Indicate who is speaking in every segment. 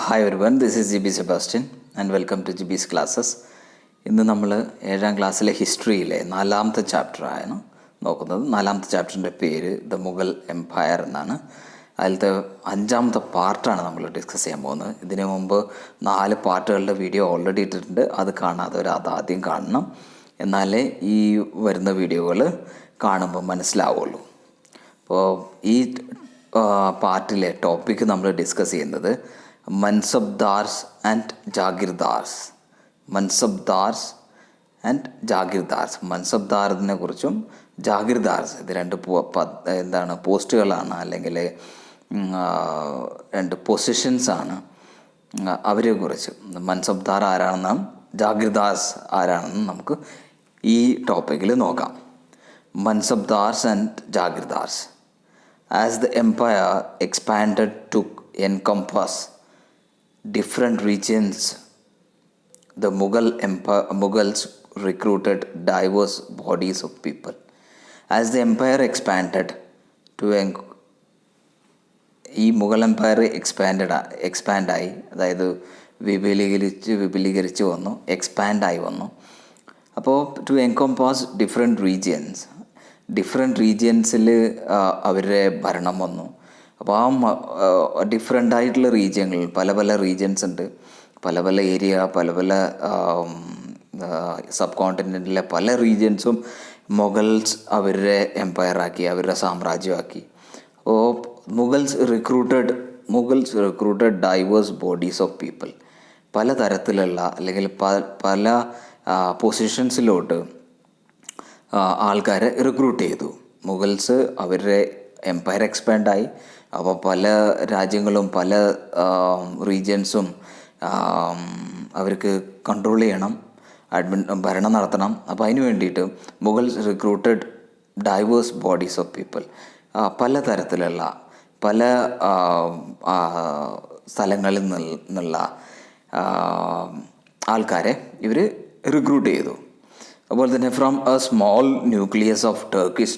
Speaker 1: Hi everyone, this is G B Sebastian and welcome to G B's classes. ഇന്ന് നമ്മൾ 7ാം ക്ലാസ്സിലെ ഹിസ്റ്ററിയിലെ 4ാമത്തെ ചാപ്റ്ററാണ് നോക്കുന്നത്. 4ാമത്തെ ചാപ്റ്ററിൻ്റെ പേര് ദ മുഗൾ എംപയർ എന്നാണ്. അതിലത്തെ 5ാമത്തെ പാർട്ടാണ് നമ്മൾ ഡിസ്കസ് ചെയ്യാൻ പോകുന്നത്. ഇതിനു മുമ്പ് 4 പാർട്ടുകളുടെ വീഡിയോ ഓൾറെഡി ഇട്ടിട്ടുണ്ട്. അത് കാണാത്തവർ അതാദ്യം കാണണം, എന്നാലേ ഈ വരുന്ന വീഡിയോകൾ കാണുമ്പോൾ മനസ്സിലാവുള്ളൂ. അപ്പോൾ ഈ പാർട്ടിലെ ടോപ്പിക്ക് നമ്മൾ ഡിസ്കസ് ചെയ്യുന്നത് മൻസബ്ദാർസ് ആൻഡ് ജാഗിർദാർസ്. മൻസബ്ദാറിനെ കുറിച്ചും ജാഗിർദാർസ്, ഇത് രണ്ട് പോസ്റ്റുകളാണ്, അല്ലെങ്കിൽ 2 പൊസിഷൻസാണ്. അവരെ കുറിച്ച് മൻസബ്ദാർ ആരാണെന്നും ജാഗിർദാർസ് ആരാണെന്നും നമുക്ക് ഈ ടോപ്പിക്കിൽ നോക്കാം. മൻസബ്ദാർസ് and ജാഗിർദാർസ്. As the empire expanded to encompass different regions, the Mughals recruited diverse bodies of people. As the empire expanded to ഈ മുഗൾ എംപയർ എക്സ്പാൻഡായി, അതായത് വിപുലീകരിച്ച് വന്നു, എക്സ്പാൻഡായി വന്നു. അപ്പോൾ ടു എൻകംപാസ് ഡിഫറെൻറ്റ് റീജിയൻസിൽ അവരുടെ ഭരണം വന്നു. അപ്പോൾ ആ ഡിഫറെൻ്റായിട്ടുള്ള റീജിയങ്ങൾ, പല റീജിയൻസ് ഉണ്ട്, പല ഏരിയ, പല സബ് കോണ്ടിനെൻറ്റിലെ പല റീജിയൻസും മുഗൾസ് അവരുടെ എംപയറാക്കി, അവരുടെ സാമ്രാജ്യമാക്കി. അപ്പോൾ Mughals recruited diverse bodies of people. പല തരത്തിലുള്ള അല്ലെങ്കിൽ പല പൊസിഷൻസിലോട്ട് ആൾക്കാരെ റിക്രൂട്ട് ചെയ്തു. മുഗൾസ് അവരുടെ എംപയർ എക്സ്പാൻഡായി. അപ്പോൾ പല രാജ്യങ്ങളും പല റീജിയൻസും അവർക്ക് കൺട്രോൾ ചെയ്യണം, ഭരണം നടത്തണം. അപ്പോൾ അതിന് വേണ്ടിയിട്ട് Mughals recruited diverse bodies of people. പല തരത്തിലുള്ള പല സ്ഥലങ്ങളിൽ നിന്നുള്ള ആൾക്കാരെ ഇവർ റിക്രൂട്ട് ചെയ്തു. അതുപോലെ തന്നെ from A small nucleus of Turkish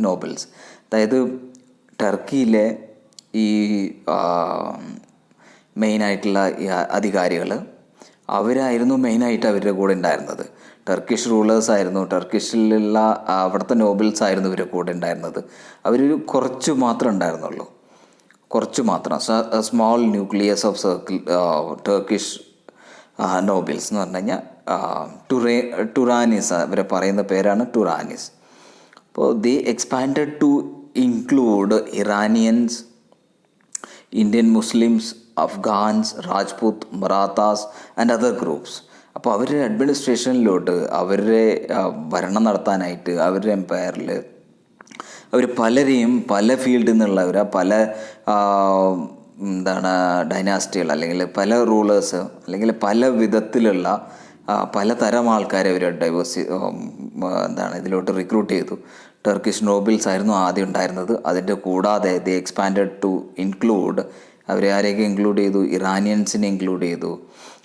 Speaker 1: nobles, അതായത് ടർക്കിയിലെ ഈ മെയിനായിട്ടുള്ള അധികാരികൾ, അവരായിരുന്നു മെയിനായിട്ട് അവരുടെ കൂടെ ഉണ്ടായിരുന്നത്. ടർക്കിഷ് റൂളേഴ്സ് ആയിരുന്നു, ടർക്കിഷിലുള്ള അവിടുത്തെ നോബിൾസ് ആയിരുന്നു ഇവരുടെ കൂടെ ഉണ്ടായിരുന്നത്. അവർ കുറച്ച് മാത്രമേ ഉണ്ടായിരുന്നുള്ളൂ, small nucleus of Turkish nobles എന്ന് പറഞ്ഞു കഴിഞ്ഞാൽ ടുറാനിസ്, അവരെ പറയുന്ന പേരാണ് ടുറാനിസ്. അപ്പോൾ they expanded to include Iranians, Indian Muslims, Afghans, Rajput, Marathas and other groups. അപ്പോൾ അവരുടെ അഡ്മിനിസ്ട്രേഷനിലോട്ട്, അവരുടെ ഭരണം നടത്താനായിട്ട് അവരുടെ എംപയറിൽ അവർ പലരെയും പല ഫീൽഡിൽ നിന്നുള്ളവർ, പല ഡൈനാസ്റ്റികൾ, അല്ലെങ്കിൽ പല റൂളേഴ്സ്, അല്ലെങ്കിൽ പല വിധത്തിലുള്ള പലതരം ആൾക്കാരെ അവർ ഇതിലോട്ട് റിക്രൂട്ട് ചെയ്തു. ടർക്കിഷ് നോബിൾസ് ആയിരുന്നു ആദ്യം ഉണ്ടായിരുന്നത്. അതിൻ്റെ കൂടാതെ ദി എക്സ്പാൻഡഡ് ടു ഇൻക്ലൂഡ്, അവരെ ആരെയൊക്കെ ഇൻക്ലൂഡ് ചെയ്തു? ഇറാനിയൻസിനെ ഇൻക്ലൂഡ് ചെയ്തു,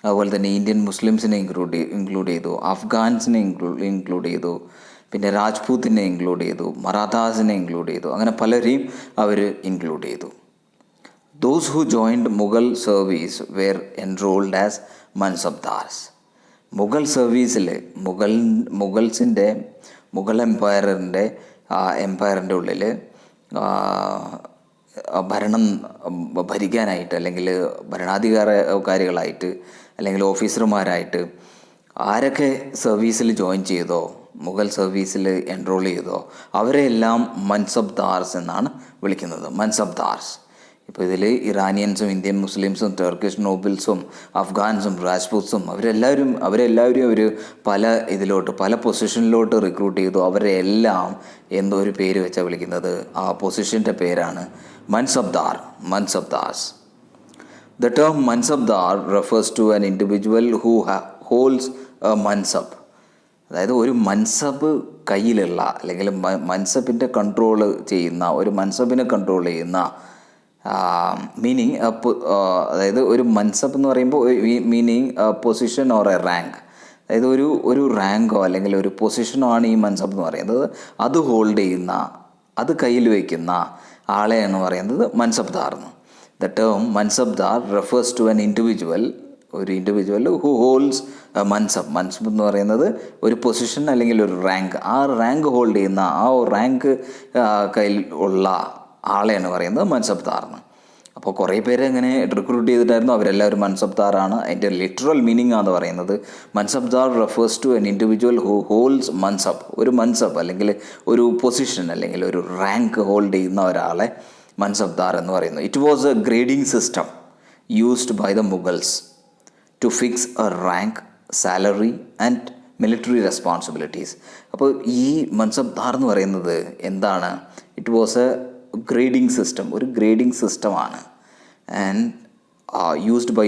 Speaker 1: അതുപോലെ തന്നെ ഇന്ത്യൻ മുസ്ലിംസിനെ ഇൻക്ലൂഡ് ചെയ്തു, അഫ്ഗാൻസിനെ ഇൻക്ലൂഡ് ചെയ്തു, പിന്നെ രാജ്പൂത്തിനെ ഇൻക്ലൂഡ് ചെയ്തു, മറാത്താസിനെ ഇൻക്ലൂഡ് ചെയ്തു. അങ്ങനെ പലരെയും അവർ ഇൻക്ലൂഡ് ചെയ്തു. Those who joined Mughal service were enrolled as mansabdars. Mughal സർവീസിൽ മുഗൾ എംപയറിൻ്റെ ഉള്ളിൽ ഭരിക്കാനായിട്ട്, അല്ലെങ്കിൽ ഭരണാധികാരികളായിട്ട്, അല്ലെങ്കിൽ ഓഫീസർമാരായിട്ട് ആരൊക്കെ സർവീസിൽ ജോയിൻ ചെയ്തോ, മുഗൾ സർവീസിൽ എൻറോൾ ചെയ്തോ, അവരെല്ലാം മൻസബ്ദാർസ് എന്നാണ് വിളിക്കുന്നത്. മൻസബ്ദാർസ്. ഇപ്പോൾ ഇതിൽ ഇറാനിയൻസും ഇന്ത്യൻ മുസ്ലിംസും ടർക്കിഷ് നോബിൾസും അഫ്ഗാൻസും രാജ്പൂത്സും അവരെല്ലാവരും അവർ പല പൊസിഷനിലോട്ട് റിക്രൂട്ട് ചെയ്തു. അവരെ എല്ലാം എന്തോ ഒരു പേര് വെച്ചാൽ വിളിക്കുന്നത്. ആ പൊസിഷൻ്റെ പേരാണ് മൻസബ്ദാർസ്. The term Mansabdar refers to an individual who holds a mansab. അതായത് ഒരു മൻസബ് കയ്യിലുള്ള, അല്ലെങ്കിൽ മൻസബിൻ്റെ കൺട്രോൾ ചെയ്യുന്ന, ഒരു മൻസബിനെ കൺട്രോൾ ചെയ്യുന്ന മീനിങ്. അതായത് ഒരു മൻസബ് എന്ന് പറയുമ്പോൾ meaning position or A rank. അതായത് ഒരു റാങ്കോ അല്ലെങ്കിൽ ഒരു പൊസിഷനോ ആണ് ഈ മൻസബ് എന്ന് പറയുന്നത്. അത് ഹോൾഡ് ചെയ്യുന്ന, അത് കയ്യിൽ വയ്ക്കുന്ന ആളെയാണ് പറയുന്നത് മൻസബ്ദാർ എന്ന്. The term mansabdar refers to an individual, ഒരു individual who holds mansab. Mansab എന്ന് പറയുന്നത് ഒരു പൊസിഷൻ അല്ലെങ്കിൽ ഒരു റാങ്ക്. ആ റാങ്ക് ഹോൾഡ് ചെയ്യുന്ന, ആ റാങ്ക് കയ്യിൽ ഉള്ള ആളെയാണ് പറയുന്നത് മൻസബ്ദാർ എന്ന്. അപ്പോൾ കുറേ പേര് അങ്ങനെ റിക്രൂട്ട് ചെയ്തിട്ടായിരുന്നു, അവരെല്ലാവരും മൻസബ്ദാറാണ്. അതിൻ്റെ ലിറ്ററൽ മീനിങ് ആണ് പറയുന്നത് mansabdar refers to an individual who holds mansab. ഒരു മൻസബ് അല്ലെങ്കിൽ ഒരു പൊസിഷൻ അല്ലെങ്കിൽ ഒരു റാങ്ക് ഹോൾഡ് ചെയ്യുന്ന ഒരാളെ മൻസബ്ദാർ എന്ന് പറയുന്നു. It was a grading system used by the Mughals to fix a rank, salary and military responsibilities. അപ്പോൾ ഈ മൻസബ്ദാർ എന്ന് പറയുന്നത് എന്താണ്? It was a grading system, ഒരു ഗ്രേഡിംഗ് സിസ്റ്റമാണ്. And used by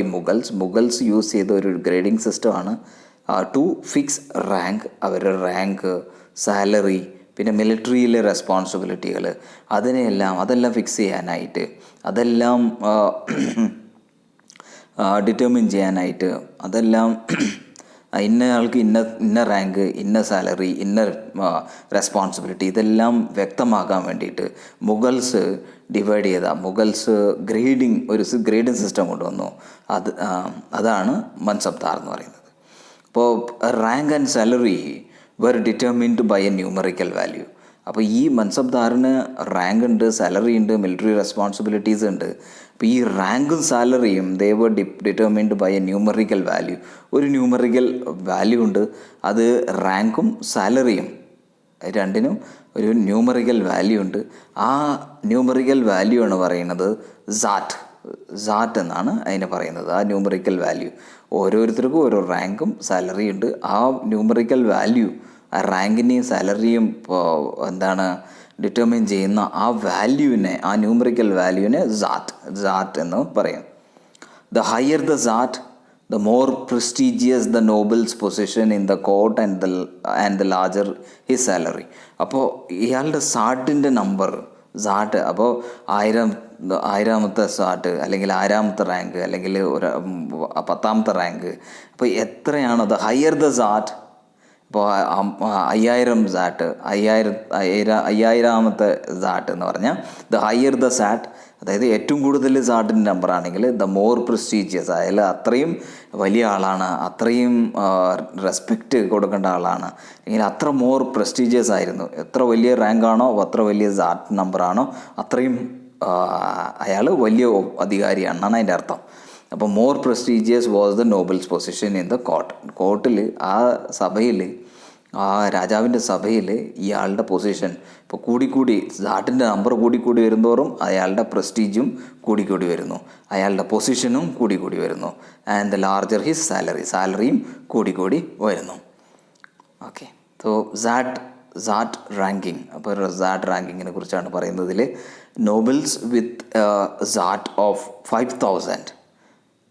Speaker 1: Mughals use ചെയ്ത ഒരു ഗ്രേഡിംഗ് സിസ്റ്റമാണ് ടു ഫിക്സ് റാങ്ക്, അവരുടെ റാങ്ക്, സാലറി, പിന്നെ മിലിറ്ററിയിലെ റെസ്പോൺസിബിലിറ്റികൾ, അതെല്ലാം ഫിക്സ് ചെയ്യാനായിട്ട്, അതെല്ലാം ഡിറ്റർമിൻ ചെയ്യാനായിട്ട്, അതെല്ലാം ഇന്ന ആൾക്ക് ഇന്ന റാങ്ക്, ഇന്ന സാലറി, ഇന്ന റെസ്പോൺസിബിലിറ്റി, ഇതെല്ലാം വ്യക്തമാക്കാൻ വേണ്ടിയിട്ട് മുഗൾസ് ഗ്രേഡിംഗ് സിസ്റ്റം കൊണ്ടുവന്നു. അതാണ് മൻസബ്ദാർ എന്ന് പറയുന്നത്. അപ്പോൾ rank and salary were determined by a numerical value. അപ്പോൾ ഈ മൻസബ്ദാറിന് റാങ്ക് ഉണ്ട്, സാലറി ഉണ്ട്, മിലിറ്ററി റെസ്പോൺസിബിലിറ്റീസ് ഉണ്ട്. അപ്പോൾ ഈ റാങ്കും സാലറിയും they were determined by a numerical value. ഒരു ന്യൂമറിക്കൽ വാല്യൂ ഉണ്ട്, അത് റാങ്കും സാലറിയും രണ്ടിനും ഒരു ന്യൂമറിക്കൽ വാല്യൂ ഉണ്ട്. ആ ന്യൂമറിക്കൽ വാല്യൂ ആണ് പറയുന്നത് സാറ്റ് എന്നാണ് അതിനെ പറയുന്നത്. ആ ന്യൂമറിക്കൽ വാല്യൂ, ഓരോരുത്തർക്കും ഓരോ റാങ്കും സാലറിയും ഉണ്ട്. ആ ന്യൂമറിക്കൽ വാല്യൂ, ആ റാങ്കിനെയും സാലറിയും ഡിറ്റർമിൻ ചെയ്യുന്ന ആ വാല്യൂവിനെ, ആ ന്യൂമറിക്കൽ വാല്യൂവിനെ സാറ്റ് എന്ന് പറയും. The higher the SAT, the more prestigious the nobles position in the court and the larger his salary. അപ്പോൾ ഇയാളുടെ സാട്ടിൻ്റെ നമ്പർ അപ്പോൾ 1000ാമത്തെ സാട്ട് അല്ലെങ്കിൽ 1000ാമത്തെ റാങ്ക് അല്ലെങ്കിൽ 10ാമത്തെ റാങ്ക്. അപ്പോൾ എത്രയാണോ ദ ഹയർ ദ സാറ്റ്, ഇപ്പോൾ 5000 സാട്ട്, 5000ാമത്തെ സാട്ട് എന്ന് പറഞ്ഞാൽ ദ ഹയർ ദ സാറ്റ്, അതായത് ഏറ്റവും കൂടുതൽ സാട്ടിൻ്റെ നമ്പർ ആണെങ്കിൽ ദ മോർ പ്രസ്റ്റീജിയസ്, അയാൾ അത്രയും വലിയ ആളാണ്, അത്രയും റെസ്പെക്റ്റ് കൊടുക്കേണ്ട ആളാണ്, അല്ലെങ്കിൽ അത്ര മോർ പ്രസ്റ്റീജിയസ് ആയിരുന്നു. എത്ര വലിയ റാങ്കാണോ അത്ര വലിയ സാട്ട് നമ്പറാണോ അത്രയും അയാൾ വലിയ അധികാരിയാണെന്നാണ് അതിൻ്റെ അർത്ഥം. അപ്പോൾ more prestigious was the nobles position in the കോർട്ടിൽ, ആ സഭയിൽ, ആ രാജാവിൻ്റെ സഭയിൽ ഇയാളുടെ പൊസിഷൻ ഇപ്പോൾ കൂടിക്കൂടി, സാട്ടിൻ്റെ നമ്പർ കൂടിക്കൂടി വരുന്തോറും അയാളുടെ പ്രസ്റ്റീജും കൂടിക്കൂടി വരുന്നു, അയാളുടെ പൊസിഷനും കൂടിക്കൂടി വരുന്നു. ആൻഡ് ദ ലാർജർ ഹിസ് സാലറിയും കൂടിക്കൂടി വരുന്നു. Okay, so zat ranking. അപ്പോൾ സാറ്റ് റാങ്കിങ്ങിനെ കുറിച്ചാണ് പറയുന്നതിൽ. നോബിൾസ് വിത്ത് സാറ്റ് ഓഫ് 5000,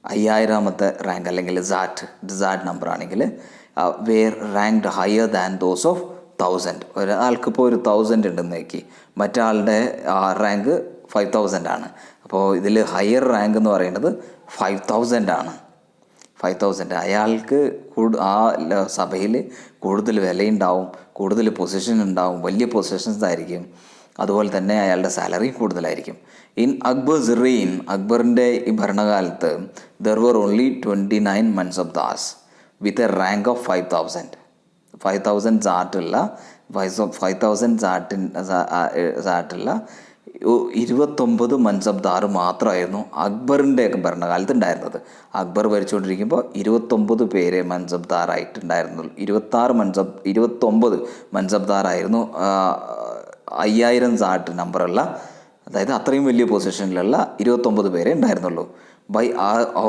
Speaker 1: 5000ാമത്തെ റാങ്ക് അല്ലെങ്കിൽ സാറ്റ് നമ്പർ ആണെങ്കിൽ were ranked higher than those of 1000. ഒരാൾക്കിപ്പോൾ ഒരു 1000 ഉണ്ടെന്ന് വയ്ക്കി, മറ്റാളുടെ റാങ്ക് 5000 ആണ്. അപ്പോൾ ഇതിൽ ഹയർ റാങ്ക് എന്ന് പറയുന്നത് 5000 ആണ്. 5000 അയാൾക്ക് ആ സഭയിൽ കൂടുതൽ വിലയുണ്ടാവും, കൂടുതൽ പൊസിഷൻ ഉണ്ടാവും, വലിയ പൊസിഷൻസ് ആയിരിക്കും. അതുപോലെ തന്നെ അയാളുടെ സാലറി കൂടുതലായിരിക്കും. ഇൻ അക്ബർസ് റെയിൻ, അക്ബറിൻ്റെ ഈ ഭരണകാലത്ത് there were only 29 mansabdars with a rank of 5000. 5000 സാറ്റുള്ള 29 മൻസബ്ദാർ മാത്രമായിരുന്നു അക്ബറിൻ്റെ ഭരണകാലത്ത് ഉണ്ടായിരുന്നത്. അക്ബർ ഭരിച്ചുകൊണ്ടിരിക്കുമ്പോൾ 29 പേര് മൻസബ്ദാറായിട്ടുണ്ടായിരുന്നുള്ളൂ. 29 മൻസബ്ദാറായിരുന്നു 5000 സാട്ട് നമ്പറുള്ള, അതായത് അത്രയും വലിയ പൊസിഷനിലുള്ള 29 പേരെ ഉണ്ടായിരുന്നുള്ളൂ. ബൈ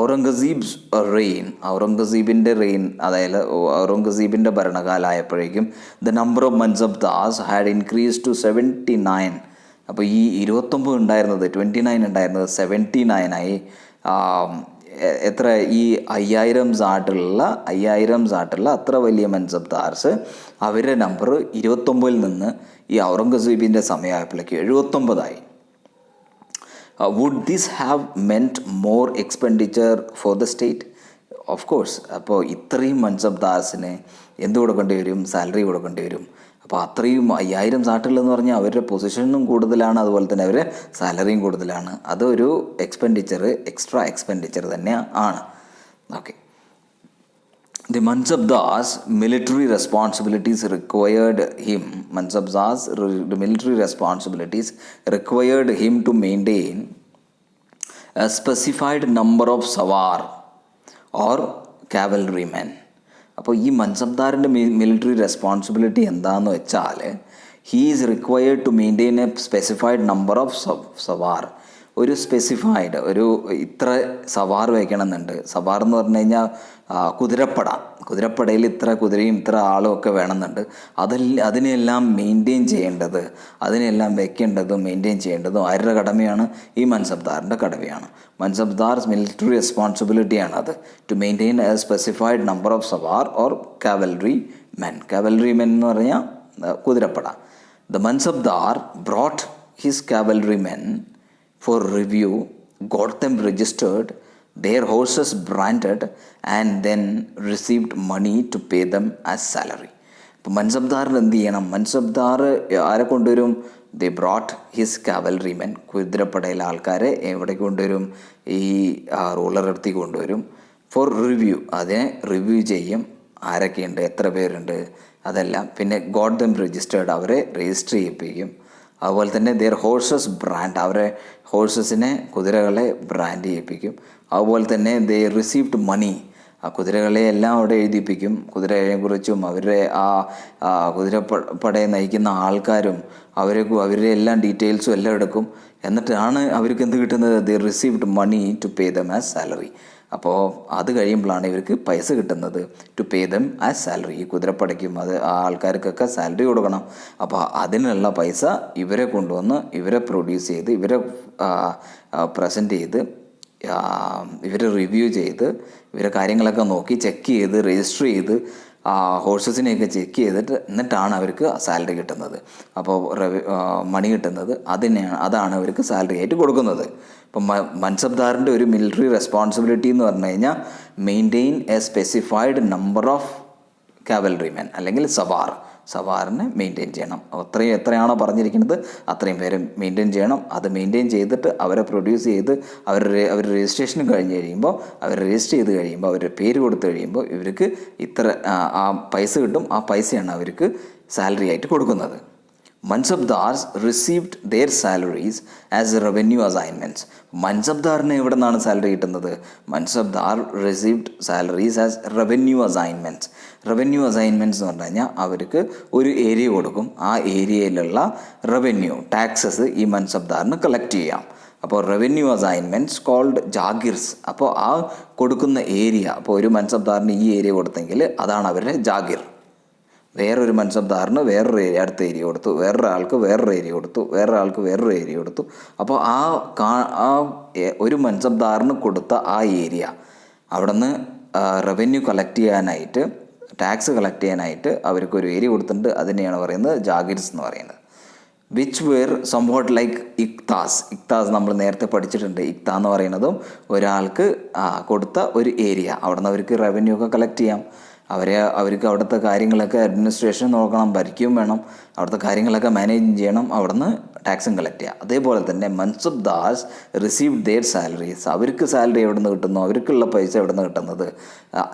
Speaker 1: ഔറംഗസീബ്സ് റെയിൻ, അതായത് ഔറംഗസീബിൻ്റെ ഭരണകാലമായപ്പോഴേക്കും the number of mansabdars had increase to 79. അപ്പോൾ ഈ 29 ഉണ്ടായിരുന്നത് 29 ഉണ്ടായിരുന്നത് 79 ആയി. എത്ര, ഈ 5000 സാട്ടുള്ള അത്ര വലിയ മൻസബ്ദാർസ്, അവരുടെ നമ്പർ 29 നിന്ന് ഈ ഔറംഗസീബിൻ്റെ സമയമായപ്പോഴേക്ക് 79 ആയി. Would this have meant more expenditure for the state? Of course. അപ്പോൾ ഇത്രയും മൻസബ്ദാർസിന് എന്ത് കൊടുക്കേണ്ടി വരും? സാലറി കൊടുക്കേണ്ടി വരും. അപ്പോൾ അത്രയും 5000 സാട്ടുകളെന്ന് പറഞ്ഞാൽ അവരുടെ പൊസിഷനും കൂടുതലാണ്, അതുപോലെ തന്നെ അവരുടെ സാലറിയും കൂടുതലാണ്. അതൊരു എക്സ്ട്രാ എക്സ്പെൻഡിച്ചർ തന്നെ ആണ്. Okay. The Mansabdar's military responsibilities required him to maintain a specified number of savar or cavalrymen. അപ്പോൾ ഈ മൻസബ്ദാറിൻ്റെ മിലിറ്ററി റെസ്പോൺസിബിലിറ്റി എന്താണെന്ന് വെച്ചാൽ, he is required to maintain a specified number of sawar. ഒരു സ്പെസിഫൈഡ് ഇത്ര സവാർ വയ്ക്കണമെന്നുണ്ട്. സവാർ എന്ന് പറഞ്ഞു കഴിഞ്ഞാൽ കുതിരപ്പടയിൽ ഇത്ര കുതിരയും ഇത്ര ആളും ഒക്കെ വേണമെന്നുണ്ട്. അതിനെല്ലാം മെയിൻറ്റെയിൻ ചെയ്യേണ്ടത്, അതിനെല്ലാം വെക്കേണ്ടതും മെയിൻറ്റെയിൻ ചെയ്യേണ്ടതും ആരുടെ കടമയാണ്? ഈ മൻസബ്ദാറിൻ്റെ കടമയാണ്. മൻസബ്ദാർസ് മിലിറ്ററി റെസ്പോൺസിബിലിറ്റിയാണ് അത്, to maintain a specified number of sawar or cavalry men. Cavalry men എന്ന് പറഞ്ഞാൽ കുതിരപ്പട. The mansabdar brought his cavalry men for review, got them registered, their horses branded, and then received money to pay them as salary. അപ്പോൾ മൻസബ്ദാറിന് എന്ത് ചെയ്യണം? മൻസബ്ദാർ ആരെ കൊണ്ടുവരും? ദേ brought his cavalry men. കുതിരപ്പടയിലെ ആൾക്കാരെ എവിടെ കൊണ്ടുവരും? ഈ റൂളർ അടുത്ത് കൊണ്ടുവരും. ഫോർ റിവ്യൂ, അതിനെ റിവ്യൂ ചെയ്യും. ആരൊക്കെയുണ്ട്, എത്ര പേരുണ്ട്, അതെല്ലാം. പിന്നെ ഗോട്ട് ദം രജിസ്റ്റേർഡ്, അവരെ രജിസ്റ്റർ ചെയ്യിപ്പിക്കും. അതുപോലെ തന്നെ ദെയർ ഹോഴ്സസ് ബ്രാൻഡ്, അവരെ ഹോഴ്സസിനെ കുതിരകളെ ബ്രാൻഡ് ചെയ്യിപ്പിക്കും. അതുപോലെ തന്നെ ദേ റിസീവ്ഡ് മണി, ആ കുതിരകളെ എല്ലാം അവിടെ എഴുതിപ്പിക്കും. കുതിരയെക്കുറിച്ചും അവരുടെ കുതിരപ്പടയെ നയിക്കുന്ന ആൾക്കാരും അവരുടെ എല്ലാം ഡീറ്റെയിൽസും എല്ലാം എടുക്കും. എന്നിട്ടാണ് അവർക്ക് എന്ത് കിട്ടുന്നത്? They received money to pay them as salary. അപ്പോൾ അത് കഴിയുമ്പോഴാണ് ഇവർക്ക് പൈസ കിട്ടുന്നത്. To pay them as salary. ഈ കുതിരപ്പടയ്ക്കും ആ ആൾക്കാർക്കൊക്കെ സാലറി കൊടുക്കണം. അപ്പോൾ അതിനുള്ള പൈസ ഇവരെ കൊണ്ടുവന്ന് ഇവരെ പ്രൊഡ്യൂസ് ചെയ്ത് ഇവരെ പ്രസൻറ്റ് ചെയ്ത് ഇവരെ റിവ്യൂ ചെയ്ത് ഇവരെ കാര്യങ്ങളൊക്കെ നോക്കി ചെക്ക് ചെയ്ത് രജിസ്റ്റർ ചെയ്ത് ഹോഴ്സസിനെയൊക്കെ ചെക്ക് ചെയ്തിട്ട് എന്നിട്ടാണ് അവർക്ക് സാലറി കിട്ടുന്നത്. അപ്പോൾ മണി കിട്ടുന്നത് അതാണ് അവർക്ക് സാലറി ആയിട്ട് കൊടുക്കുന്നത്. ഇപ്പം മൻസബ്ദാറിൻ്റെ ഒരു മിലിറ്ററി റെസ്പോൺസിബിലിറ്റി എന്ന് പറഞ്ഞു കഴിഞ്ഞാൽ maintain a specified number of cavalry men അല്ലെങ്കിൽ സവാറിനെ മെയിൻറ്റെയിൻ ചെയ്യണം. എത്രയാണോ പറഞ്ഞിരിക്കുന്നത് അത്രയും പേരെ മെയിൻറ്റെയിൻ ചെയ്യണം. അത് മെയിൻറ്റെയിൻ ചെയ്തിട്ട് അവരെ പ്രൊഡ്യൂസ് ചെയ്ത് അവർ രജിസ്ട്രേഷൻ കഴിഞ്ഞ് കഴിയുമ്പോൾ അവർ രജിസ്റ്റർ ചെയ്ത് കഴിയുമ്പോൾ അവരുടെ പേര് കൊടുത്തു കഴിയുമ്പോൾ ഇവർക്ക് ഇത്ര ആ പൈസ കിട്ടും. ആ പൈസയാണ് അവർക്ക് സാലറി ആയിട്ട് കൊടുക്കുന്നത്. Mansabdars received their salaries as revenue assignments. മൻസബ്ദാറിന് എവിടെ നിന്നാണ് സാലറി കിട്ടുന്നത്? Mansabdar received salaries as revenue assignments. Revenue assignments എന്ന് പറഞ്ഞു കഴിഞ്ഞാൽ അവർക്ക് ഒരു ഏരിയ കൊടുക്കും. ആ ഏരിയയിലുള്ള റവന്യൂ ടാക്സസ് ഈ മൻസബ്ദാറിന് കളക്ട് ചെയ്യാം. അപ്പോൾ റവന്യൂ അസൈൻമെൻറ്റ്സ് കോൾഡ് ജാഗിർസ്. അപ്പോൾ ആ കൊടുക്കുന്ന ഏരിയ, അപ്പോൾ ഒരു മൻസബ്ദാറിന് ഈ ഏരിയ കൊടുത്തെങ്കിൽ അതാണ് അവരുടെ ജാഗിർ. വേറൊരു മൻസബ്ദാറിന് വേറൊരു ഏരിയ, അടുത്ത ഏരിയ കൊടുത്തു, വേറൊരാൾക്ക് വേറൊരു ഏരിയ കൊടുത്തു, വേറൊരാൾക്ക് വേറൊരു ഏരിയ കൊടുത്തു. അപ്പോൾ ആ ഒരു മൻസബ്ദാറിന് കൊടുത്ത ആ ഏരിയ അവിടെ നിന്ന് റവന്യൂ കളക്ട് ചെയ്യാനായിട്ട്, ടാക്സ് കളക്ട് ചെയ്യാനായിട്ട് അവർക്കൊരു ഏരിയ കൊടുത്തിട്ടുണ്ട്. അതിനെയാണ് പറയുന്നത് ജാഗിർസ് എന്ന് പറയുന്നത്. വിച്ച് വെയർ സംവാട്ട് ലൈക്ക് ഇക്താസ് നമ്മൾ നേരത്തെ പഠിച്ചിട്ടുണ്ട്. ഇക്ത എന്ന് പറയുന്നതും ഒരാൾക്ക് കൊടുത്ത ഒരു ഏരിയ, അവിടെ നിന്ന് അവർക്ക് റവന്യൂ ഒക്കെ കളക്ട് ചെയ്യാം. അവർക്ക് അവിടുത്തെ കാര്യങ്ങളൊക്കെ അഡ്മിനിസ്ട്രേഷൻ നോക്കണം, ഭരിക്കുകയും വേണം, അവിടുത്തെ കാര്യങ്ങളൊക്കെ മാനേജ് ചെയ്യണം, അവിടെ നിന്ന് ടാക്സും കളക്ട് ചെയ്യുക. അതേപോലെ തന്നെ മൻസബ്ദാർസ് റിസീവ്ഡ് ദെയർ സാലറീസ്. അവർക്ക് സാലറി എവിടെ നിന്ന് കിട്ടുന്നു, അവർക്കുള്ള പൈസ എവിടെ നിന്ന് കിട്ടുന്നത്?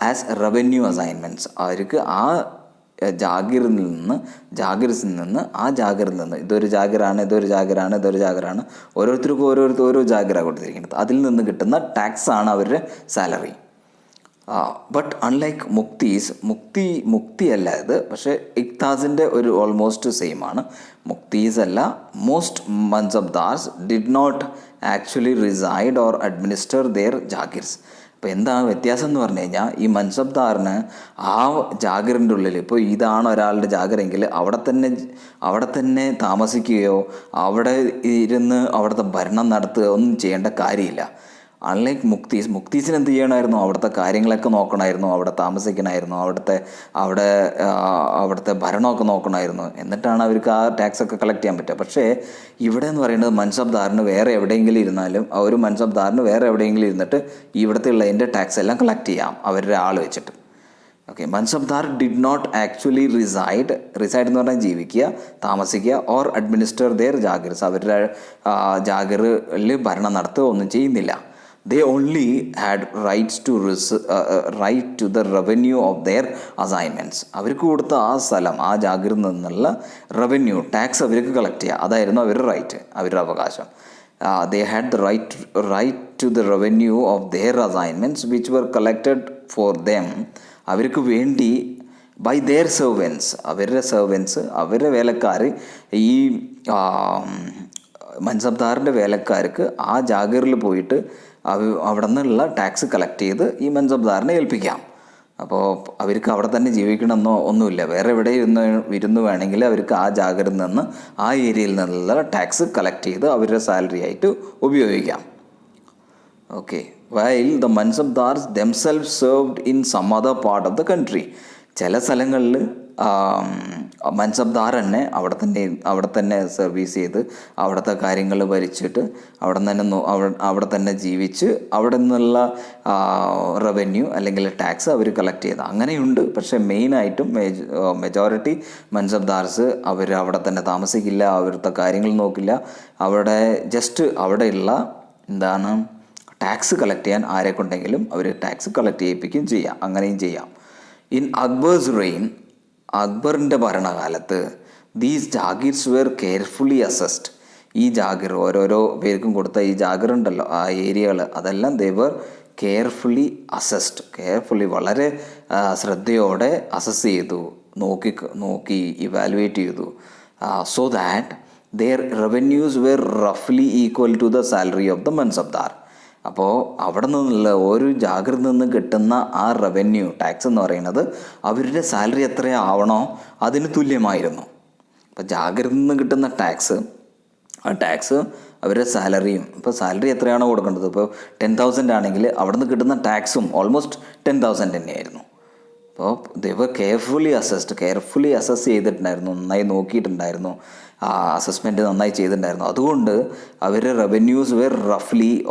Speaker 1: As revenue assignments. അവർക്ക് ആ ജാഗിറിൽ നിന്ന് ഇതൊരു ജാഗിറാണ്, ഓരോരുത്തർക്കും ഓരോ ജാഗിറാണ് കൊടുത്തിരിക്കുന്നത്. അതിൽ നിന്ന് കിട്ടുന്ന ടാക്സാണ് അവരുടെ സാലറി. ബട്ട് അൺലൈക്ക് മുക്തി അല്ല ഇത്, പക്ഷേ ഇക്താസിൻ്റെ ഒരു ഓൾമോസ്റ്റ് സെയിം ആണ്. മുക്തീസ് അല്ല. Most mansabdars did not actually reside or administer their jagirs. അപ്പോൾ എന്താ വ്യത്യാസം എന്ന് പറഞ്ഞു കഴിഞ്ഞാൽ, ഈ മൻസബ്ദാറിന് ആ ജാഗിറിൻ്റെ ഉള്ളിൽ, ഇപ്പോൾ ഇതാണ് ഒരാളുടെ ജാഗിറെങ്കിൽ അവിടെ തന്നെ താമസിക്കുകയോ അവിടെ ഇരുന്ന് അവിടുത്തെ ഭരണം നടത്തുകയോ ഒന്നും ചെയ്യേണ്ട കാര്യമില്ല. അൺലൈക്ക് മുക്തീസിന് എന്ത് ചെയ്യണമായിരുന്നു? അവിടുത്തെ കാര്യങ്ങളൊക്കെ നോക്കണമായിരുന്നു, അവിടെ താമസിക്കണമായിരുന്നു, അവിടുത്തെ ഭരണമൊക്കെ നോക്കണമായിരുന്നു. എന്നിട്ടാണ് അവർക്ക് ആ ടാക്സൊക്കെ കളക്ട് ചെയ്യാൻ പറ്റുക. പക്ഷേ ഇവിടെ എന്ന് പറയുന്നത് മൻസബ്ദാറിന് വേറെ എവിടെയെങ്കിലും ഇരുന്നാലും, ഒരു മൻസബ്ദാറിന് വേറെ എവിടെയെങ്കിലും ഇരുന്നിട്ട് ഇവിടുത്തെ ഉള്ളതിൻ്റെ ടാക്സ് എല്ലാം കളക്ട് ചെയ്യാം അവരുടെ ആൾ വെച്ചിട്ട്. Okay, mansabdar did not actually reside എന്ന് പറഞ്ഞാൽ ജീവിക്കുക, താമസിക്കുക, ഓർ അഡ്മിനിസ്റ്റർ ദെയർ ജാഗിർസ്, അവരുടെ ജാഗിറിൽ ഭരണം നടത്തുക ഒന്നും ചെയ്യുന്നില്ല. They only had rights to right to the revenue of their assignments. അവർക്ക് കൊടുത്ത ആ സ്ഥലം, ആ ജാഗിറിൽ നിന്നുള്ള റവന്യൂ, ടാക്സ് അവർക്ക് കളക്ട് ചെയ്യുക, അതായിരുന്നു അവരുടെ റൈറ്റ്, അവരുടെ അവകാശം. They had the right to the revenue of their assignments which were collected for them. അവർക്ക് വേണ്ടി ബൈ ദെയർ സെർവൻസ്, അവരുടെ സെർവൻസ്, അവരുടെ വേലക്കാർ, ഈ മൻസബ്ദാറിൻ്റെ വേലക്കാർക്ക് ആ ജാഗിറിൽ പോയിട്ട് അവിടെ നിന്നുള്ള ടാക്സ് കളക്ട് ചെയ്ത് ഈ മൻസബ്ദാറിനെ ഏൽപ്പിക്കാം. അപ്പോൾ അവർക്ക് അവിടെ തന്നെ ജീവിക്കണമെന്നോ ഒന്നുമില്ല, വേറെ എവിടെ ഇരുന്ന് വേണമെങ്കിൽ അവർക്ക് ആ ജാഗിറിൽ നിന്ന്, ആ ഏരിയയിൽ നിന്നുള്ള ടാക്സ് കളക്ട് ചെയ്ത് അവരുടെ സാലറി ആയിട്ട് ഉപയോഗിക്കാം. Okay, while the mansabdars themself served in some other part of the country. ചില സ്ഥലങ്ങളിൽ മൻസബ്ദാർ തന്നെ അവിടെ തന്നെ സർവീസ് ചെയ്ത് അവിടുത്തെ കാര്യങ്ങൾ ഭരിച്ചിട്ട് അവിടെ തന്നെ ജീവിച്ച് അവിടെ നിന്നുള്ള റവന്യൂ അല്ലെങ്കിൽ ടാക്സ് അവർ കളക്ട് ചെയ്ത് അങ്ങനെയുണ്ട്. പക്ഷേ മെയിനായിട്ടും മെജോറിറ്റി മൻസബ്ദാർസ് അവർ അവിടെ തന്നെ താമസിക്കില്ല, അവിടുത്തെ കാര്യങ്ങൾ നോക്കില്ല, അവിടെ ജസ്റ്റ് അവിടെയുള്ള ടാക്സ് കളക്ട് ചെയ്യാൻ ആരെ കൊണ്ടെങ്കിലും അവർ ടാക്സ് കളക്ട് ചെയ്യിപ്പിക്കുകയും ചെയ്യാം, അങ്ങനെയും ചെയ്യാം. ഇൻ അക്ബേഴ്സ് റെയിൻ, അക്ബറിൻ്റെ ഭരണകാലത്ത് ദീസ് ജാഗീർസ് വെയർ കെയർഫുള്ളി അസസ്ഡ്. ഈ ജാഗിർ, ഓരോരോ പേർക്കും കൊടുത്ത ഈ ജാഗിർ ഉണ്ടല്ലോ, ആ ഏരിയകൾ, അതെല്ലാം they were carefully assessed. Carefully, വളരെ ശ്രദ്ധയോടെ അസസ് ചെയ്തു, നോക്കി ഇവാലുവേറ്റ് ചെയ്തു. So that their revenues were റഫ്ലി equal to the salary of the mansabdar. അപ്പോൾ അവിടെ നിന്നുള്ള ഒരു ജാഗിറിൽ നിന്ന് കിട്ടുന്ന ആ റവന്യൂ, ടാക്സ് എന്ന് പറയുന്നത് അവരുടെ സാലറി എത്രയാവണോ അതിന് തുല്യമായിരുന്നു. അപ്പോൾ ജാഗിറിൽ നിന്ന് കിട്ടുന്ന ആ ടാക്സ് അവരുടെ സാലറിയും, ഇപ്പോൾ സാലറി എത്രയാണോ കൊടുക്കേണ്ടത്, ഇപ്പോൾ 10,000 ആണെങ്കിൽ അവിടെ നിന്ന് കിട്ടുന്ന ടാക്സും ഓൾമോസ്റ്റ് 10,000 തന്നെയായിരുന്നു. അപ്പോൾ ദൈവ കെയർഫുള്ളി അസസ് ചെയ്തിട്ടുണ്ടായിരുന്നു, നന്നായി നോക്കിയിട്ടുണ്ടായിരുന്നു, അസസ്മെൻറ്റ് നന്നായി ചെയ്തിട്ടുണ്ടായിരുന്നു. അതുകൊണ്ട് അവരുടെ റവന്യൂസ് വെർ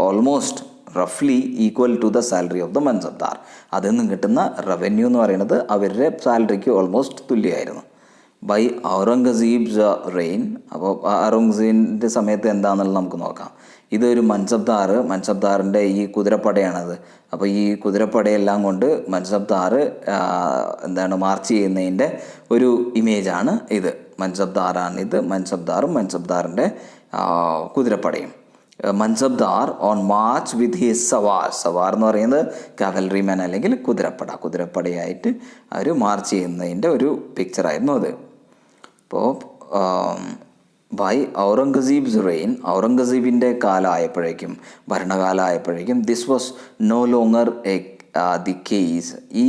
Speaker 1: ഓൾമോസ്റ്റ് റഫ്ലി equal to the salary of the mansabdar. അതിൽ നിന്ന് കിട്ടുന്ന റവന്യൂ എന്ന് പറയുന്നത് അവരുടെ സാലറിക്ക് ഓൾമോസ്റ്റ് തുല്യമായിരുന്നു. By Aurangzeb's reign. അപ്പോൾ ഔറംഗസീബിൻ്റെ സമയത്ത് എന്താണെന്നുള്ളത് നമുക്ക് നോക്കാം. ഇതൊരു മൻസബ്ദാറിൻ്റെ ഈ കുതിരപ്പടയാണത്. അപ്പോൾ ഈ കുതിരപ്പടയെല്ലാം കൊണ്ട് മൻസബ്ദാർ മാർച്ച് ചെയ്യുന്നതിൻ്റെ ഒരു ഇമേജാണ് ഇത്. മൻസബ്ദാറാണിത്, മൻസബ്ദാറിൻ്റെ കുതിരപ്പടയും. മൻസബ്ദാർ on March with his Zawar എന്ന് പറയുന്നത് കാവലറിമാൻ അല്ലെങ്കിൽ കുതിരപ്പടയായിട്ട് അവർ മാർച്ച് ചെയ്യുന്നതിൻ്റെ ഒരു പിക്ചറായിരുന്നു അത്. അപ്പോൾ ബൈ ഔറംഗസീബ്സ് റെയിൻ, ഔറംഗസീബിൻ്റെ ഭരണകാലമായപ്പോഴേക്കും this was no longer the case. ഈ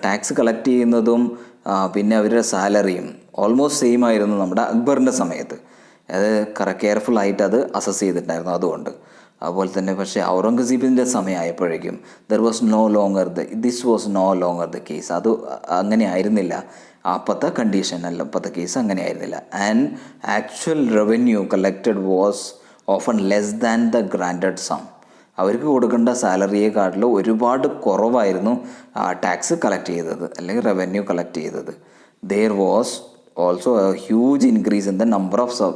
Speaker 1: ടാക്സ് കളക്ട് ചെയ്യുന്നതും പിന്നെ അവരുടെ സാലറിയും ഓൾമോസ്റ്റ് സെയിം ആയിരുന്നു നമ്മുടെ അക്ബറിൻ്റെ സമയത്ത്. അത് കെയർഫുള്ളായിട്ട് അത് അസസ് ചെയ്തിട്ടുണ്ടായിരുന്നു. അതുകൊണ്ട് അതുപോലെ തന്നെ പക്ഷേ ഔറംഗസീബിൻ്റെ സമയമായപ്പോഴേക്കും this was no longer the case. അത് അങ്ങനെ ആയിരുന്നില്ല, അപ്പോഴത്തെ കണ്ടീഷൻ അല്ല, അപ്പോഴത്തെ കേസ് അങ്ങനെ ആയിരുന്നില്ല. And actual revenue collected was often less than the granted sum. അവർക്ക് കൊടുക്കേണ്ട സാലറിയെക്കാട്ടിലും ഒരുപാട് കുറവായിരുന്നു ടാക്സ് കളക്ട് ചെയ്തത് അല്ലെങ്കിൽ റവന്യൂ കളക്ട് ചെയ്തത്. There was also a huge increase in the number of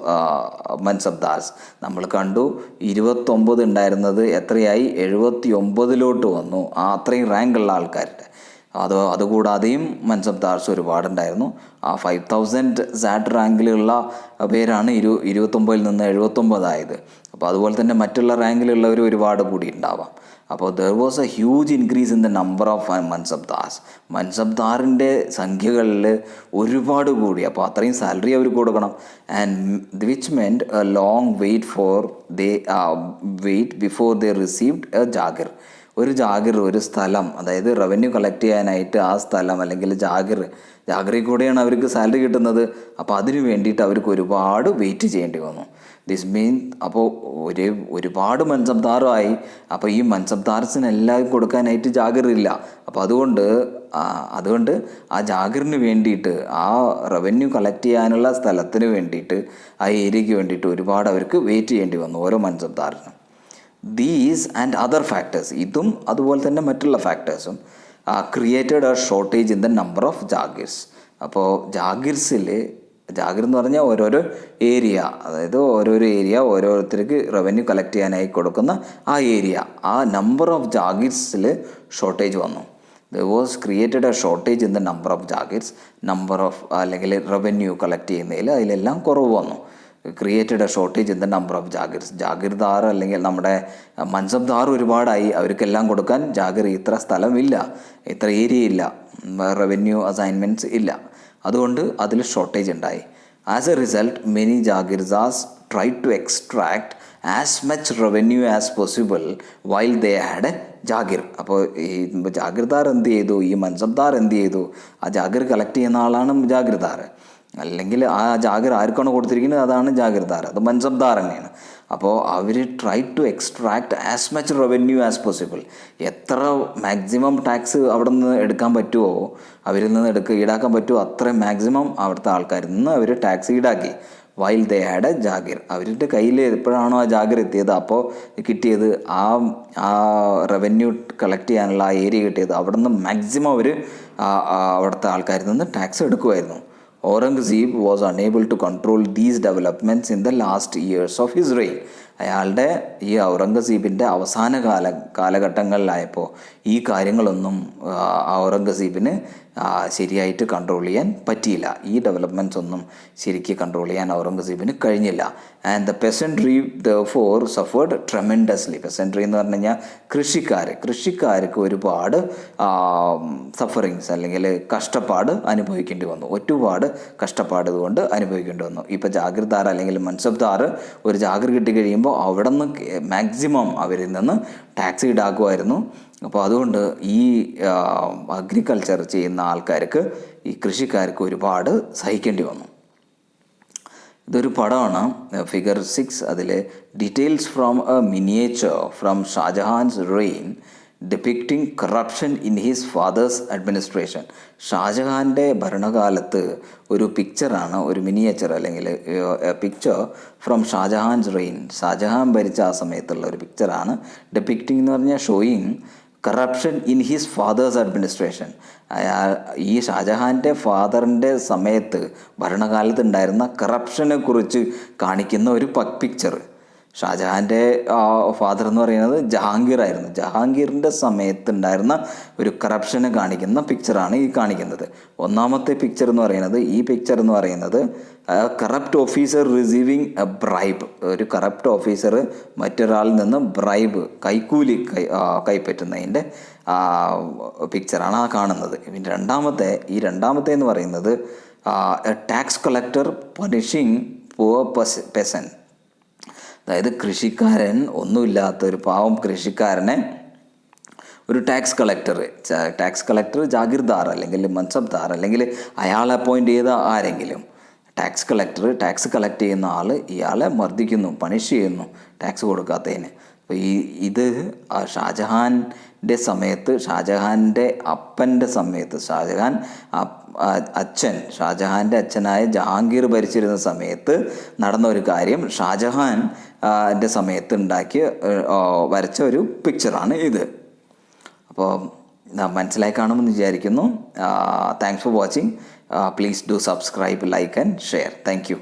Speaker 1: mansabdars. നമ്മൾ കണ്ടു 29 ഉണ്ടായിരുന്നത് എത്രയായി, 79 വന്നു. അത്രയും റാങ്കുള്ള ആൾക്കാരുടെ. അതുകൂടാതെയും മൻസബ്ദാർസ് ഒരുപാടുണ്ടായിരുന്നു. ആ 5000 സാറ്റ് റാങ്കിലുള്ള പേരാണ് 29 നിന്ന് 79 ആയത്. അപ്പോൾ അതുപോലെ തന്നെ മറ്റുള്ള റാങ്കിലുള്ളവർ ഒരുപാട് കൂടി ഉണ്ടാവാം. അപ്പോൾ there was a huge increase in the number of mansabdars. മൻസബ്ദാറിൻ്റെ സംഖ്യകളിൽ ഒരുപാട് കൂടി. അപ്പോൾ അത്രയും സാലറി അവർ കൊടുക്കണം. And which meant a long wait before they received a jagir. ഒരു സ്ഥലം, അതായത് റവന്യൂ കളക്ട് ചെയ്യാനായിട്ട് ആ സ്ഥലം അല്ലെങ്കിൽ ജാഗിറിൽ കൂടെയാണ് അവർക്ക് സാലറി കിട്ടുന്നത്. അപ്പോൾ അതിന് വേണ്ടിയിട്ട് അവർക്ക് ഒരുപാട് വെയിറ്റ് ചെയ്യേണ്ടി വന്നു. ദിസ് മീൻ അപ്പോൾ ഒരുപാട് മൻസബ്ദാറുമായി. അപ്പോൾ ഈ മൻസബ്ദാർസിനെല്ലാം കൊടുക്കാനായിട്ട് ജാഗിറില്ല. അപ്പോൾ അതുകൊണ്ട് ആ ജാഗിറിന് വേണ്ടിയിട്ട്, ആ റവന്യൂ കളക്ട് ചെയ്യാനുള്ള സ്ഥലത്തിന് വേണ്ടിയിട്ട്, ആ ഏരിയയ്ക്ക് വേണ്ടിയിട്ട് ഒരുപാട് അവർക്ക് വെയിറ്റ് ചെയ്യേണ്ടി വന്നു ഓരോ മൻസബ്ദാറിനും. ദീസ് ആൻഡ് അതർ ഫാക്ടേഴ്സ്, ഇതും അതുപോലെ തന്നെ മറ്റുള്ള ഫാക്ടേഴ്സും created a shortage in the number of jagirs. അപ്പോൾ ജാഗിർസിൽ, ജാഗിർ എന്ന് പറഞ്ഞാൽ ഓരോരോ ഏരിയ, അതായത് ഓരോരോ ഏരിയ ഓരോരുത്തർക്ക് റവന്യൂ കളക്ട് ചെയ്യാനായി കൊടുക്കുന്ന ആ ഏരിയ, ആ നമ്പർ ഓഫ് ജാഗിർസിൽ ഷോർട്ടേജ് വന്നു. There was created a shortage in the number of jagirs, number of അല്ലെങ്കിൽ റവന്യൂ കളക്ട് ചെയ്യുന്നതിൽ അതിലെല്ലാം കുറവ് വന്നു. Created a shortage in the number of jagirs. Jagirdar അല്ലെങ്കിൽ നമ്മുടെ മൻസബ്ദാർ ഒരുപാടായി, അവർക്കെല്ലാം കൊടുക്കാൻ ജാഗിർ ഇത്ര സ്ഥലമില്ല, ഇത്ര ഏരിയ ഇല്ല, റവന്യൂ അസൈൻമെൻറ്റ്സ് ഇല്ല, അതുകൊണ്ട് അതിൽ ഷോർട്ടേജ് ഉണ്ടായി. As a result many jagirdars try to extract as much revenue as possible while they had a jagir. അപ്പോൾ ഈ ജാഗിർദാർ എന്ത് ചെയ്തു, ഈ മൻസബ്ദാർ എന്ത് ചെയ്തു, ആ ജാഗിർ കളക്ട് ചെയ്യുന്ന ആളാണ് ജാഗിർദാർ, അല്ലെങ്കിൽ ആ ജാഗിർ ആർക്കാണ് കൊടുത്തിരിക്കുന്നത് അതാണ് ജാഗിർദാർ, അത് മൻസബ്ദാർ തന്നെയാണ്. അപ്പോൾ അവർ try to extract as much revenue as possible, എത്ര മാക്സിമം ടാക്സ് അവിടെ നിന്ന് എടുക്കാൻ പറ്റുമോ, അവരിൽ നിന്ന് ഈടാക്കാൻ പറ്റുമോ അത്രയും മാക്സിമം അവിടുത്തെ ആൾക്കാരിൽ നിന്ന് അവർ ടാക്സ് ഈടാക്കി. While they had a Jagir, അവരുടെ കയ്യിൽ എപ്പോഴാണോ ആ ജാഗിർ എത്തിയത്, അപ്പോൾ കിട്ടിയത് ആ റവന്യൂ കളക്ട് ചെയ്യാനുള്ള ആ ഏരിയ കിട്ടിയത്, അവിടെ നിന്ന് മാക്സിമം അവർ അവിടുത്തെ ആൾക്കാരിൽ നിന്ന് ടാക്സ് എടുക്കുമായിരുന്നു. Aurangzeb was unable to control these developments in the last years of his reign. അയാളുടെ ഈ ഔറംഗസീബിൻ്റെ അവസാന കാലഘട്ടങ്ങളിലായപ്പോൾ ഈ കാര്യങ്ങളൊന്നും ഔറംഗസീബിന് ശരിയായിട്ട് കൺട്രോൾ ചെയ്യാൻ പറ്റിയില്ല. ഈ ഡെവലപ്മെൻറ്റ്സ് ഒന്നും ശരിക്ക് കൺട്രോൾ ചെയ്യാൻ ഔറംഗസീബിന് കഴിഞ്ഞില്ല. And the peasantry therefore suffered tremendously. Peasantry എന്ന് പറഞ്ഞു കഴിഞ്ഞാൽ കൃഷിക്കാർക്ക് ഒരുപാട് സഫറിങ്സ് അല്ലെങ്കിൽ കഷ്ടപ്പാട് അനുഭവിക്കേണ്ടി വന്നു, ഒരുപാട് കഷ്ടപ്പാട് കൊണ്ട് അനുഭവിക്കേണ്ടി വന്നു. ഇപ്പോൾ ജാഗിർദാർ അല്ലെങ്കിൽ മൻസബ്ദാർ ഒരു ജാഗിർ കിട്ടിക്കഴിയുമ്പോൾ അവിടെ നിന്ന് മാക്സിമം അവരിൽ നിന്ന് ടാക്സ് ഈടാക്കുമായിരുന്നു. അപ്പോൾ അതുകൊണ്ട് ഈ അഗ്രികൾച്ചർ ചെയ്യുന്ന ആൾക്കാർക്ക്, ഈ കൃഷിക്കാർക്ക് ഒരുപാട് സഹിക്കേണ്ടി വന്നു. ഇതൊരു പടമാണ്, ഫിഗർ 6. അതിൽ details from a miniature from Shah Jahan's reign depicting corruption in his father's administration. ഷാജഹാൻ്റെ ഭരണകാലത്ത് ഒരു പിക്ചറാണ്, ഒരു മിനിയേച്ചർ അല്ലെങ്കിൽ picture from Shah Jahan's reign, Shah Jahan ഭരിച്ച ആ സമയത്തുള്ള ഒരു പിക്ചറാണ്. ഡിപ്പിക്റ്റിംഗ് എന്ന് പറഞ്ഞാൽ showing corruption in his father's administration. ഈ ഷാജഹാൻ്റെ ഫാദറിൻ്റെ സമയത്ത് ഭരണകാലത്ത് ഉണ്ടായിരുന്ന കറപ്ഷനെ കുറിച്ച് കാണിക്കുന്ന ഒരു പിക്ചർ. ഷാജഹാൻ്റെ ഫാദർ എന്ന് പറയുന്നത് ജഹാംഗീർ ആയിരുന്നു. ജഹാംഗീറിൻ്റെ സമയത്തുണ്ടായിരുന്ന ഒരു കറപ്ഷനെ കാണിക്കുന്ന പിക്ചറാണ് ഈ കാണിക്കുന്നത്. ഒന്നാമത്തെ പിക്ചർ എന്ന് പറയുന്നത്, ഈ പിക്ചർ എന്ന് പറയുന്നത് corrupt officer receiving A bribe. ഒരു കറപ്റ്റ് ഓഫീസർ മറ്റൊരാളിൽ നിന്ന് ബ്രൈബ്, കൈക്കൂലി കൈപ്പറ്റുന്നതിൻ്റെ പിക്ചറാണ് ആ കാണുന്നത്. പിന്നെ രണ്ടാമത്തെ എന്ന് പറയുന്നത് ടാക്സ് കളക്ടർ പണിഷിങ് പുവർ പെസൻ. അതായത് കൃഷിക്കാരൻ, ഒന്നുമില്ലാത്ത ഒരു പാവം കൃഷിക്കാരനെ ഒരു ടാക്സ് കളക്ടർ ജാഗിർദാർ അല്ലെങ്കിൽ മൻസബ്ദാർ അല്ലെങ്കിൽ അയാൾ അപ്പോയിൻ്റ് ചെയ്ത ആരെങ്കിലും, ടാക്സ് കളക്ട് ചെയ്യുന്ന ആൾ ഇയാളെ മർദ്ദിക്കുന്നു, പണിഷ് ചെയ്യുന്നു ടാക്സ് കൊടുക്കാത്തതിന്. അപ്പോൾ ഇത് ഷാജഹാൻ്റെ സമയത്ത്, ഷാജഹാൻ്റെ അപ്പൻ്റെ സമയത്ത്, ഷാജഹാൻ്റെ അച്ഛനായ ജഹാംഗീർ ഭരിച്ചിരുന്ന സമയത്ത് നടന്ന ഒരു കാര്യം, ഷാജഹാൻ്റെ സമയത്ത് വരച്ച ഒരു പിക്ചറാണ് ഇത്. അപ്പോൾ മനസ്സിലായി കാണുമെന്ന് വിചാരിക്കുന്നു. Thanks for watching. Please do subscribe, like and share. Thank you.